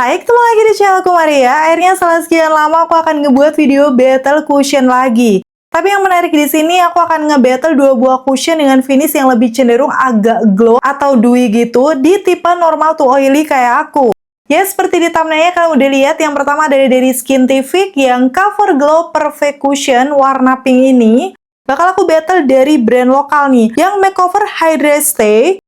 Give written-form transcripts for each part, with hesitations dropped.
Hai, ketemu lagi di channelku Maria. Akhirnya setelah sekian lama aku akan ngebuat video battle cushion lagi. Tapi yang menarik di sini aku akan nge-battle dua buah cushion dengan finish yang lebih cenderung agak glow atau dewy gitu di tipe normal to oily kayak aku. Ya, seperti di thumbnailnya kalian udah lihat, yang pertama dari Skintific yang Cover Glow Perfect Cushion warna pink ini. Bakal aku battle dari brand lokal nih, yang Makeover Hydrate Stay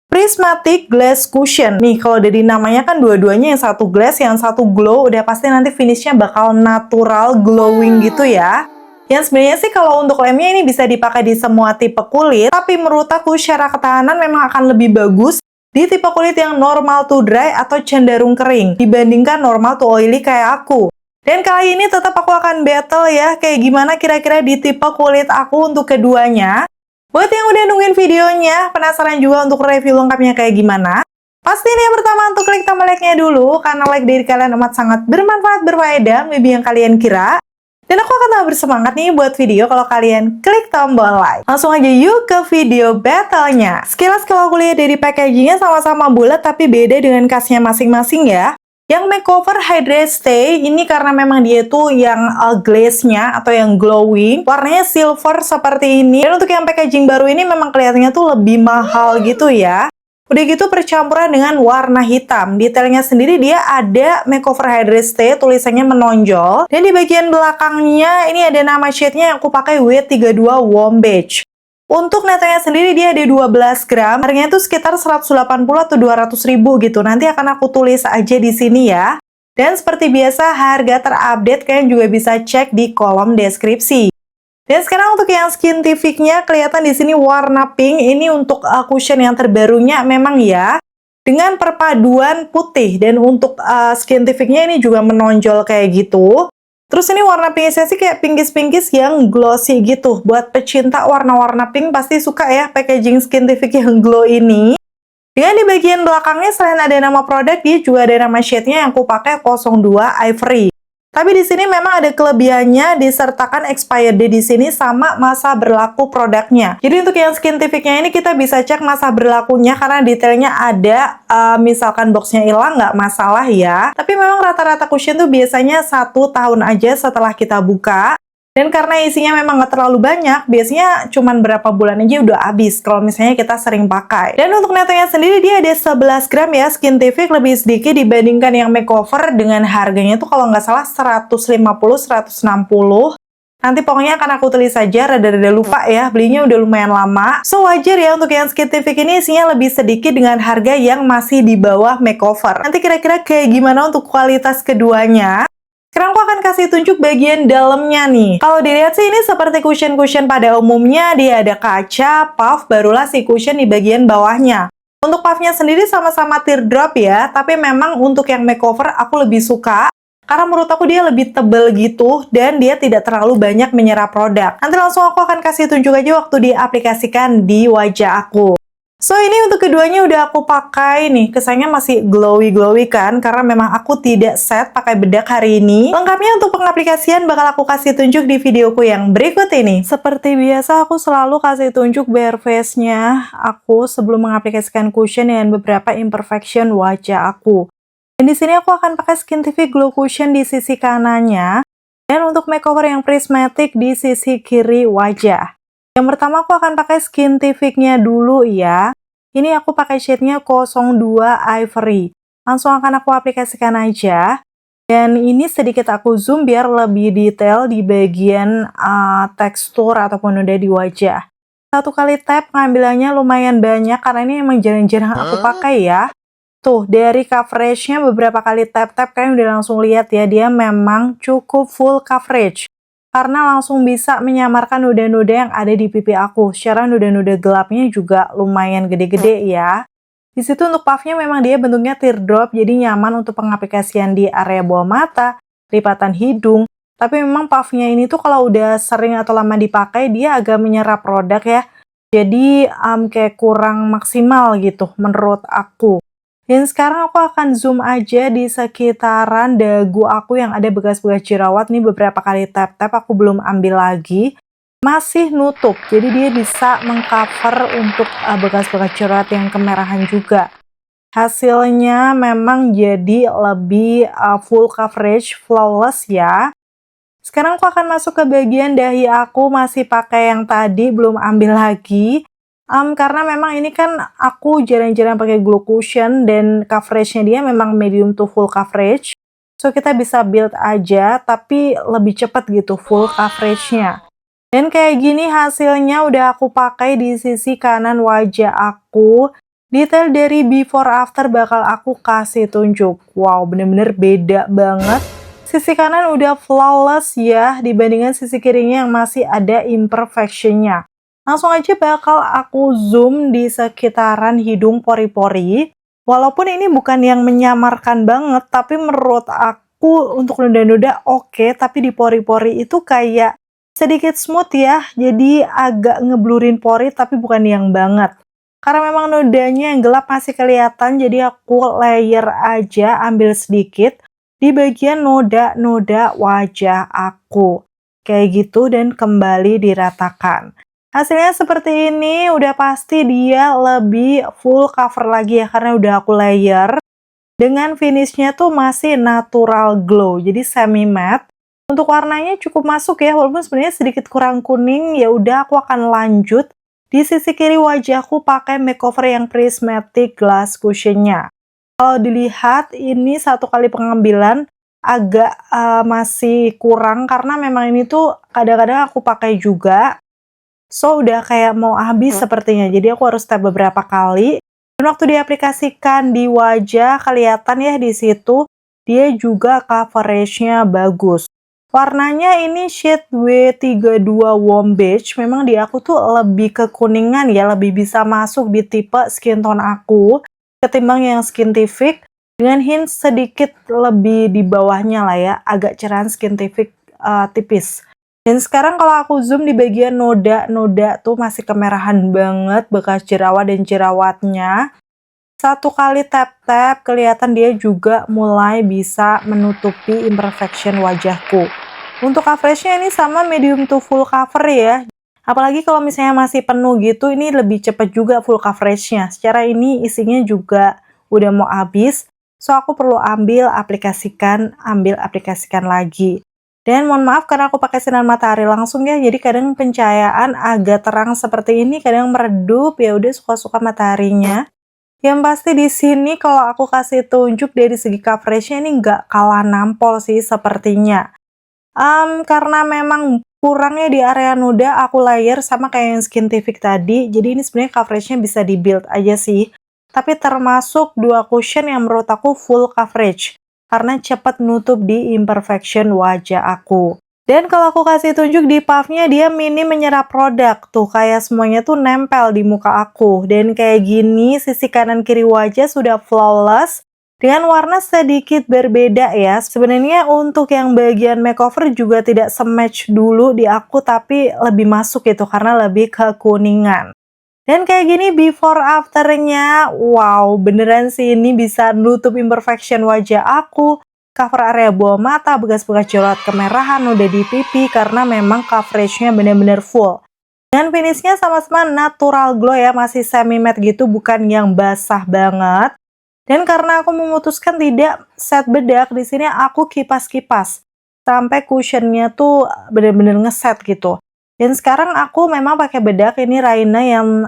Prismatic Glass Cushion. Nih, kalau dari namanya kan dua-duanya, yang satu glass, yang satu glow, udah pasti nanti finishnya bakal natural glowing gitu ya. Yang sebenarnya sih kalau untuk lemnya ini bisa dipakai di semua tipe kulit, tapi menurut aku secara ketahanan memang akan lebih bagus di tipe kulit yang normal to dry atau cenderung kering dibandingkan normal to oily kayak aku. Dan kali ini tetap aku akan battle ya, kayak gimana kira-kira di tipe kulit aku untuk keduanya. Buat yang udah nungguin videonya, penasaran juga untuk review lengkapnya kayak gimana? Pastiin yang pertama untuk klik tombol like-nya dulu, karena like dari kalian amat sangat bermanfaat, berfaedah, lebih yang kalian kira. Dan aku akan tambah bersemangat nih buat video kalau kalian klik tombol like. Langsung aja yuk ke video battle-nya. Sekilas kalau aku lihat dari packagingnya sama-sama bulat, tapi beda dengan khasnya masing-masing ya. Yang Makeover Hydrate Stay ini karena memang dia itu yang glaze-nya atau yang glowing, warnanya silver seperti ini. Dan untuk yang packaging baru ini memang kelihatannya tuh lebih mahal gitu ya. Udah gitu percampuran dengan warna hitam. Detailnya sendiri dia ada Makeover Hydrate Stay, tulisannya menonjol. Dan di bagian belakangnya ini ada nama shade-nya yang aku pakai W32 Warm Beige. Untuk netanya sendiri dia ada 12 gram, harganya itu sekitar 180 atau 200 ribu gitu. Nanti akan aku tulis aja di sini ya. Dan seperti biasa harga terupdate kalian juga bisa cek di kolom deskripsi. Dan sekarang untuk yang Skintific-nya kelihatan di sini warna pink. Ini untuk cushion yang terbarunya memang ya, dengan perpaduan putih. Dan untuk Skintific-nya ini juga menonjol kayak gitu. Terus ini warna pinknya sih kayak pinkish-pinkish yang glossy gitu. Buat pecinta warna-warna pink pasti suka ya packaging Skintific yang glow ini. Dengan di bagian belakangnya selain ada nama produk, dia juga ada nama shade-nya yang aku pakai 02 Ivory. Tapi di sini memang ada kelebihannya, disertakan expired date di sini sama masa berlaku produknya. Jadi untuk yang Skintific-nya ini kita bisa cek masa berlakunya karena detailnya ada, misalkan boxnya hilang nggak masalah ya. Tapi memang rata-rata cushion tuh biasanya 1 tahun aja setelah kita buka. Dan karena isinya memang nggak terlalu banyak, biasanya cuman berapa bulan aja udah habis kalau misalnya kita sering pakai. Dan untuk netanya sendiri dia ada 11 gram ya, Skintific lebih sedikit dibandingkan yang Makeover dengan harganya tuh kalau nggak salah 150-160. Nanti pokoknya akan aku tulis saja, rada-rada lupa ya, belinya udah lumayan lama. So wajar ya untuk yang Skintific ini isinya lebih sedikit dengan harga yang masih di bawah Makeover. Nanti kira-kira kayak gimana untuk kualitas keduanya? Sekarang aku akan kasih tunjuk bagian dalamnya nih. Kalau dilihat sih ini seperti cushion-cushion pada umumnya, dia ada kaca, puff, barulah si cushion di bagian bawahnya. Untuk puffnya sendiri sama-sama teardrop ya, tapi memang untuk yang Makeover aku lebih suka. Karena menurut aku dia lebih tebel gitu, dan dia tidak terlalu banyak menyerap produk. Nanti langsung aku akan kasih tunjuk aja waktu diaplikasikan di wajah aku. So, ini untuk keduanya udah aku pakai nih. Kesannya masih glowy-glowy kan, karena memang aku tidak set pakai bedak hari ini. Lengkapnya untuk pengaplikasian bakal aku kasih tunjuk di videoku yang berikut ini. Seperti biasa, aku selalu kasih tunjuk bare face-nya aku sebelum mengaplikasikan cushion dengan beberapa imperfection wajah aku. Dan di sini aku akan pakai Skintific Glow Cushion di sisi kanannya, dan untuk makeover yang prismatic di sisi kiri wajah. Yang pertama aku akan pakai Skintific-nya dulu ya. Ini aku pakai shade-nya 02 Ivory. Langsung akan aku aplikasikan aja. Dan ini sedikit aku zoom biar lebih detail di bagian tekstur ataupun udah di wajah. Satu kali tap pengambilannya lumayan banyak karena ini emang jarang-jarang aku pakai ya. Tuh, dari coverage-nya beberapa kali tap-tap kalian udah langsung lihat ya, dia memang cukup full coverage. Karena langsung bisa menyamarkan noda-noda yang ada di pipi aku. Secara noda-noda gelapnya juga lumayan gede-gede ya. Di situ untuk puffnya memang dia bentuknya teardrop, jadi nyaman untuk pengaplikasian di area bawah mata, lipatan hidung. Tapi memang puffnya ini tuh kalau udah sering atau lama dipakai, dia agak menyerap produk ya. Jadi kayak kurang maksimal gitu menurut aku. Dan sekarang aku akan zoom aja di sekitaran dagu aku yang ada bekas-bekas jerawat. Nih beberapa kali tap-tap aku belum ambil lagi. Masih nutup, jadi dia bisa mengcover untuk bekas-bekas jerawat yang kemerahan juga. Hasilnya memang jadi lebih full coverage, flawless ya. Sekarang aku akan masuk ke bagian dahi aku, masih pakai yang tadi, belum ambil lagi. Karena memang ini kan aku jarang-jarang pakai glow cushion dan coveragenya dia memang medium to full coverage. So kita bisa build aja, tapi lebih cepat gitu full coveragenya. Dan kayak gini hasilnya udah aku pakai di sisi kanan wajah aku. Detail dari before after bakal aku kasih tunjuk. Wow, bener-bener beda banget. Sisi kanan udah flawless ya, dibandingkan sisi kirinya yang masih ada imperfectionnya. Langsung aja bakal aku zoom di sekitaran hidung pori-pori. Walaupun ini bukan yang menyamarkan banget, tapi menurut aku untuk noda-noda oke, tapi di pori-pori itu kayak sedikit smooth ya, jadi agak ngeblurin pori tapi bukan yang banget. Karena memang nodanya yang gelap masih kelihatan, jadi aku layer aja, ambil sedikit di bagian noda-noda wajah aku. Kayak gitu dan kembali diratakan. Hasilnya seperti ini, udah pasti dia lebih full cover lagi ya, karena udah aku layer. Dengan finishnya tuh masih natural glow, jadi semi matte. Untuk warnanya cukup masuk ya, walaupun sebenarnya sedikit kurang kuning, ya udah aku akan lanjut. Di sisi kiri wajahku pakai makeover yang prismatic glass cushionnya. Kalau dilihat ini satu kali pengambilan agak masih kurang karena memang ini tuh kadang-kadang aku pakai juga. So udah kayak mau habis sepertinya. Jadi aku harus tap beberapa kali. Dan waktu diaplikasikan di wajah kelihatan ya di situ dia juga coveragenya bagus. Warnanya ini shade W32 Warm Beige. Memang di aku tuh lebih kekuningan ya, lebih bisa masuk di tipe skin tone aku ketimbang yang skintific, dengan hint sedikit lebih di bawahnya lah ya, agak cerahan skintific tipis. Dan sekarang kalau aku zoom di bagian noda-noda tuh masih kemerahan banget bekas jerawat dan jerawatnya. Satu kali tap-tap kelihatan dia juga mulai bisa menutupi imperfection wajahku. Untuk coveragenya ini sama medium to full cover ya. Apalagi kalau misalnya masih penuh gitu, ini lebih cepat juga full coveragenya. Secara ini isinya juga udah mau habis, so aku perlu ambil aplikasikan lagi. Dan mohon maaf karena aku pakai sinar matahari langsung ya, jadi kadang pencahayaan agak terang seperti ini, kadang meredup, ya udah suka-suka mataharinya. Yang pasti di sini kalau aku kasih tunjuk dari segi coveragenya ini nggak kalah nampol sih sepertinya. Karena memang kurangnya di area noda, aku layer sama kayak yang skintific tadi, jadi ini sebenarnya coveragenya bisa di build aja sih. Tapi termasuk dua cushion yang menurut aku full coverage, karena cepat nutup di imperfection wajah aku. Dan kalau aku kasih tunjuk di puffnya, dia mini menyerap produk. Tuh, kayak semuanya tuh nempel di muka aku. Dan kayak gini, sisi kanan kiri wajah sudah flawless. Dengan warna sedikit berbeda ya. Sebenarnya untuk yang bagian makeover juga tidak sematch dulu di aku, tapi lebih masuk gitu, karena lebih ke kuningan. Dan kayak gini before afternya, wow, beneran sih ini bisa nutup imperfection wajah aku. Cover area bawah mata, bekas-bekas jerawat kemerahan udah di pipi karena memang coveragenya bener-bener full. Dan finishnya sama-sama natural glow ya, masih semi matte gitu, bukan yang basah banget. Dan karena aku memutuskan tidak set bedak, di sini aku kipas-kipas sampai cushionnya tuh bener-bener ngeset gitu. Dan sekarang aku memang pakai bedak, ini Raina yang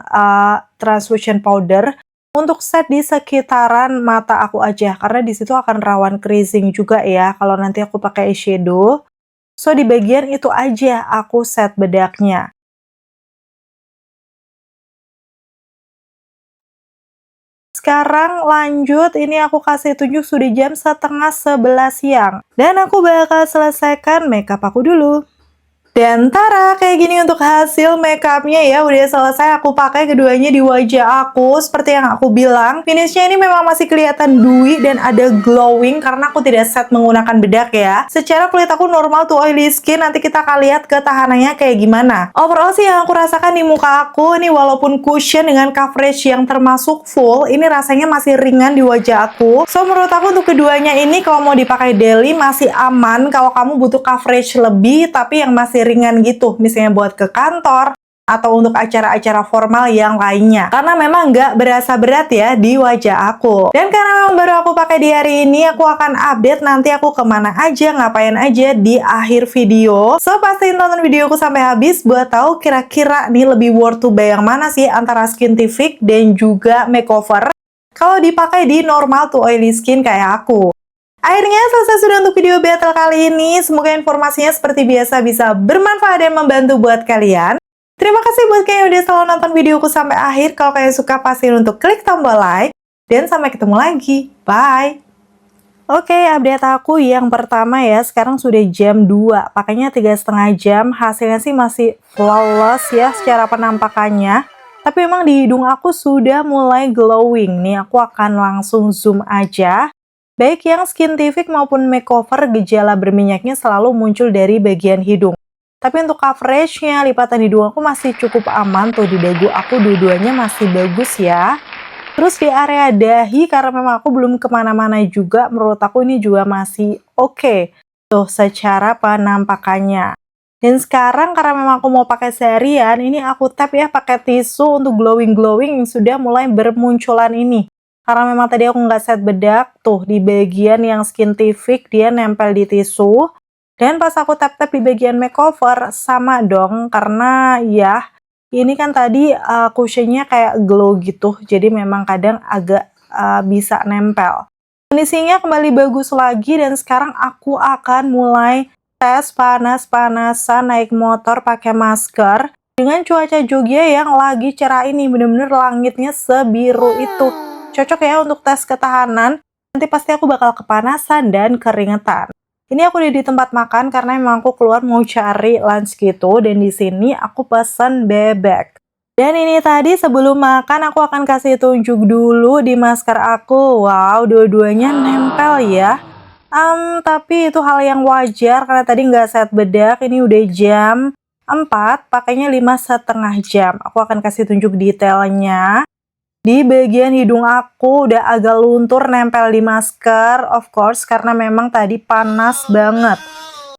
translucent powder. Untuk set di sekitaran mata aku aja, karena di situ akan rawan creasing juga ya kalau nanti aku pakai eyeshadow. So di bagian itu aja aku set bedaknya. Sekarang lanjut, ini aku kasih tunjuk sudah jam setengah 11 siang. Dan aku bakal selesaikan makeup aku dulu. Dan tara, kayak gini untuk hasil makeupnya ya, udah selesai aku pakai keduanya di wajah aku. Seperti yang aku bilang, finishnya ini memang masih kelihatan dewy dan ada glowing karena aku tidak set menggunakan bedak ya. Secara kulit aku normal tuh oily skin, nanti kita akan lihat ketahanannya kayak gimana. Overall sih yang aku rasakan di muka aku, nih walaupun cushion dengan coverage yang termasuk full, ini rasanya masih ringan di wajah aku. So menurut aku untuk keduanya ini kalau mau dipakai daily masih aman kalau kamu butuh coverage lebih tapi yang masih ringan gitu, misalnya buat ke kantor atau untuk acara-acara formal yang lainnya. Karena memang nggak berasa berat ya di wajah aku. Dan karena memang baru aku pakai di hari ini, aku akan update nanti aku kemana aja, ngapain aja di akhir video. So, pastiin tonton videoku sampai habis buat tahu kira-kira nih lebih worth to buy yang mana sih antara Skintific dan juga makeover kalau dipakai di normal to oily skin kayak aku. Akhirnya selesai sudah untuk video battle kali ini. Semoga informasinya seperti biasa bisa bermanfaat dan membantu buat kalian. Terima kasih buat kalian yang udah selalu nonton videoku sampai akhir. Kalau kalian suka, pastiin untuk klik tombol like. Dan sampai ketemu lagi. Bye! Oke, update aku yang pertama ya. Sekarang sudah jam 2. Pakainya 3,5 jam. Hasilnya sih masih flawless ya secara penampakannya. Tapi memang di hidung aku sudah mulai glowing. Nih, aku akan langsung zoom aja. Baik yang Skintific maupun makeover, gejala berminyaknya selalu muncul dari bagian hidung. Tapi untuk coveragenya, lipatan hidung aku masih cukup aman. Tuh di dagu aku dua-duanya masih bagus ya. Terus di area dahi, karena memang aku belum kemana-mana juga, menurut aku ini juga masih oke. Tuh secara penampakannya. Dan sekarang karena memang aku mau pakai seharian, ini aku tap ya pakai tisu untuk glowing-glowing yang sudah mulai bermunculan ini. Karena memang tadi aku nggak set bedak, tuh di bagian yang Skintific dia nempel di tisu. Dan pas aku tap-tap di bagian makeover, sama dong, karena ya, ini kan tadi cushionnya kayak glow gitu, jadi memang kadang agak bisa nempel. Kondisinya kembali bagus lagi, dan sekarang aku akan mulai tes panas-panasan naik motor pakai masker. Dengan cuaca Jogja yang lagi cerah ini, bener-bener langitnya sebiru itu. Cocok ya untuk tes ketahanan, nanti pasti aku bakal kepanasan dan keringetan. Ini aku udah di tempat makan karena memang aku keluar mau cari lunch gitu, dan di sini aku pesan bebek. Dan ini tadi sebelum makan aku akan kasih tunjuk dulu di masker aku. Wow, dua-duanya nempel ya. Tapi itu hal yang wajar karena tadi nggak set bedak. Ini udah jam 4, pakainya 5,5 jam. Aku akan kasih tunjuk detailnya. Di bagian hidung aku udah agak luntur nempel di masker, of course, karena memang tadi panas banget.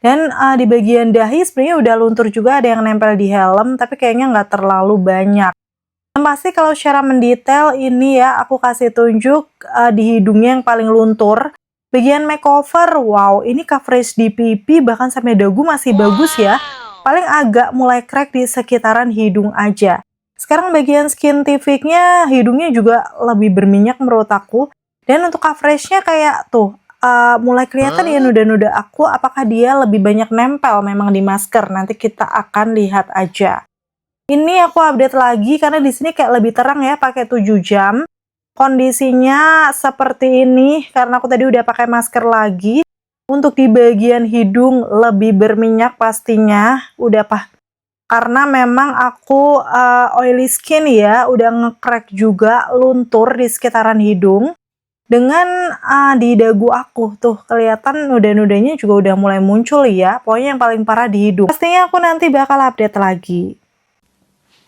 Dan di bagian dahi sebenarnya udah luntur juga, ada yang nempel di helm, tapi kayaknya nggak terlalu banyak. Yang pasti kalau secara mendetail ini ya, aku kasih tunjuk di hidungnya yang paling luntur. Bagian makeover, wow, ini coverage di pipi bahkan sampai dagu masih bagus ya. Paling agak mulai crack di sekitaran hidung aja. Sekarang bagian Skintific-nya, hidungnya juga lebih berminyak menurut aku. Dan untuk coverage-nya kayak tuh, mulai kelihatan ya noda-noda aku, apakah dia lebih banyak nempel memang di masker. Nanti kita akan lihat aja. Ini aku update lagi karena di sini kayak lebih terang ya, pakai 7 jam. Kondisinya seperti ini, karena aku tadi udah pakai masker lagi. Untuk di bagian hidung lebih berminyak pastinya, udah karena memang aku oily skin ya, udah nge-crack juga, luntur di sekitaran hidung. Dengan di dagu aku, tuh kelihatan noda-nodanya juga udah mulai muncul ya. Pokoknya yang paling parah di hidung. Pastinya aku nanti bakal update lagi.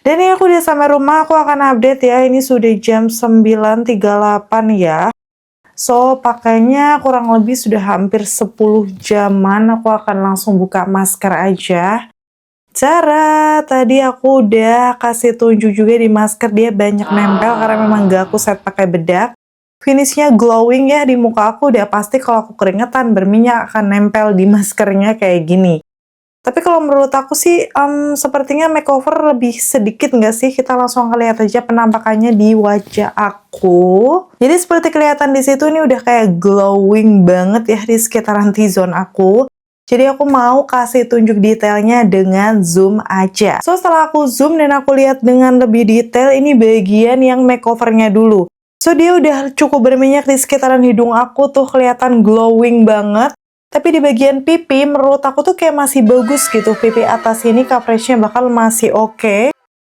Dan ini aku udah sampai rumah, aku akan update ya. Ini sudah jam 9.38 ya. So, pakainya kurang lebih sudah hampir 10 jaman. Aku akan langsung buka masker aja. Cara tadi aku udah kasih tunjuk juga di masker, dia banyak nempel karena memang gak aku set pakai bedak. Finishnya glowing ya di muka aku, udah pasti kalau aku keringetan berminyak akan nempel di maskernya kayak gini. Tapi kalau menurut aku sih sepertinya makeover lebih sedikit nggak sih? Kita langsung lihat aja penampakannya di wajah aku. Jadi seperti kelihatan di situ ini udah kayak glowing banget ya di sekitaran T-zone aku. Jadi aku mau kasih tunjuk detailnya dengan zoom aja. So setelah aku zoom dan aku lihat dengan lebih detail, ini bagian yang makeovernya dulu. So dia udah cukup berminyak di sekitaran hidung aku tuh, kelihatan glowing banget. Tapi di bagian pipi menurut aku tuh kayak masih bagus gitu. Pipi atas ini coveragenya bakal masih oke.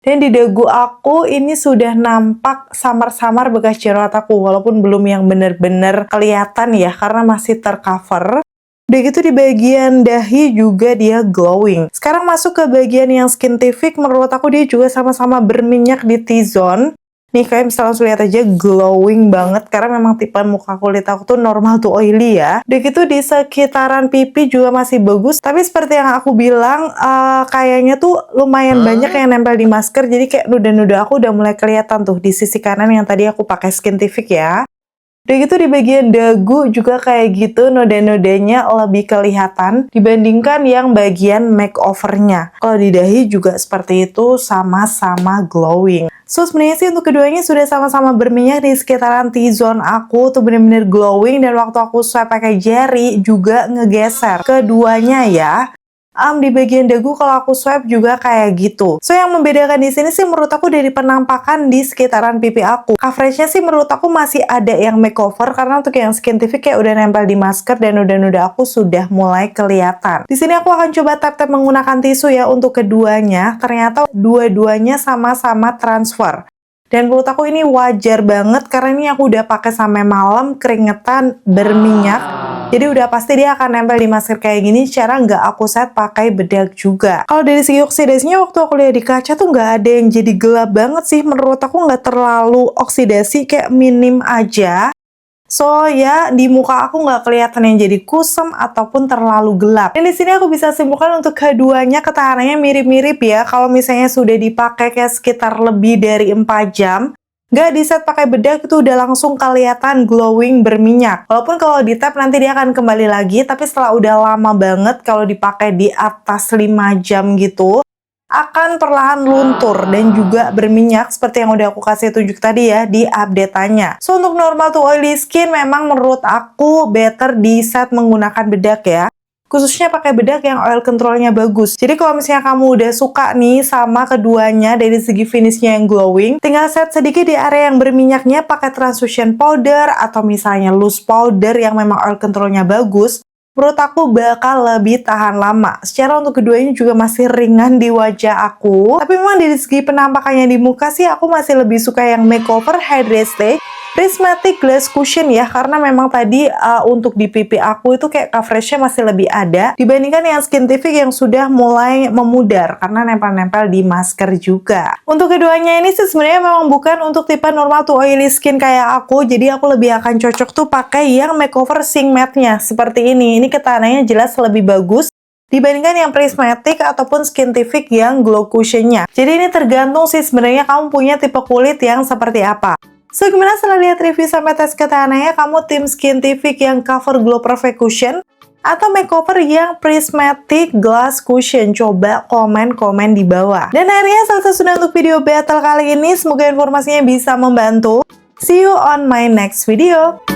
Dan di dagu aku ini sudah nampak samar-samar bekas jerawat aku. Walaupun belum yang bener-bener kelihatan ya karena masih tercover. Udah gitu di bagian dahi juga dia glowing. Sekarang masuk ke bagian yang Skintific, menurut aku dia juga sama-sama berminyak di T-zone. Nih kalian bisa langsung lihat aja glowing banget karena memang tipe muka kulit aku tuh normal tuh oily ya. Udah gitu di sekitaran pipi juga masih bagus. Tapi seperti yang aku bilang kayaknya tuh lumayan banyak yang nempel di masker. Jadi kayak noda-noda aku udah mulai kelihatan tuh di sisi kanan yang tadi aku pakai Skintific ya. Udah gitu di bagian dagu juga kayak gitu noda-nodanya lebih kelihatan dibandingkan yang bagian makeovernya. Kalau di dahi juga seperti itu sama-sama glowing. So sebenarnya sih untuk keduanya sudah sama-sama berminyak di sekitaran T-zone aku tuh bener-bener glowing dan waktu aku swipe pakai jari juga ngegeser keduanya ya. Di bagian dagu kalau aku swipe juga kayak gitu. So yang membedakan di sini sih menurut aku dari penampakan di sekitaran pipi aku. Coveragenya sih menurut aku masih ada yang makeover karena untuk yang Skintific kayak udah nempel di masker dan noda-noda aku sudah mulai kelihatan. Di sini aku akan coba tap-tap menggunakan tisu ya untuk keduanya. Ternyata dua-duanya sama-sama transfer. Dan menurut aku ini wajar banget karena ini aku udah pakai sampai malam, keringetan, berminyak. Jadi udah pasti dia akan nempel di masker kayak gini secara nggak aku set pakai bedak juga. Kalau dari segi oksidasinya waktu aku lihat di kaca tuh nggak ada yang jadi gelap banget sih. Menurut aku nggak terlalu oksidasi, kayak minim aja. So ya di muka aku nggak kelihatan yang jadi kusam ataupun terlalu gelap. Dan di sini aku bisa simpulkan untuk keduanya ketahanannya mirip-mirip ya. Kalau misalnya sudah dipakai kayak sekitar lebih dari 4 jam, nggak di set pakai bedak itu udah langsung kelihatan glowing berminyak. Walaupun kalau di tap nanti dia akan kembali lagi, tapi setelah udah lama banget kalau dipakai di atas 5 jam gitu, akan perlahan luntur dan juga berminyak seperti yang udah aku kasih tunjuk tadi ya di update-nya. So untuk normal to oily skin memang menurut aku better di set menggunakan bedak ya. Khususnya pakai bedak yang oil controlnya bagus. Jadi kalau misalnya kamu udah suka nih sama keduanya dari segi finishnya yang glowing, tinggal set sedikit di area yang berminyaknya pakai translucent powder atau misalnya loose powder yang memang oil controlnya bagus. Menurut aku bakal lebih tahan lama. Secara untuk keduanya juga masih ringan di wajah aku. Tapi memang dari segi penampakannya di muka sih aku masih lebih suka yang makeover Hydra Stay Prismatic Glass Cushion ya, karena memang tadi untuk di pipi aku itu kayak coveragenya masih lebih ada dibandingkan yang Skintific yang sudah mulai memudar karena nempel-nempel di masker juga. Untuk keduanya ini sih sebenarnya memang bukan untuk tipe normal to oily skin kayak aku, jadi aku lebih akan cocok tuh pakai yang makeover Sing Matte-nya seperti ini. Ini ketahanannya jelas lebih bagus dibandingkan yang prismatic ataupun Skintific yang glow cushionnya. Jadi ini tergantung sih sebenarnya kamu punya tipe kulit yang seperti apa. So, gimana setelah lihat review sampai tes ketahanannya, kamu tim Skintific yang cover glow perfect cushion atau makeover yang prismatic glass cushion? Coba komen-komen di bawah. Dan akhirnya selesai sudah untuk video battle kali ini. Semoga informasinya bisa membantu. See you on my next video.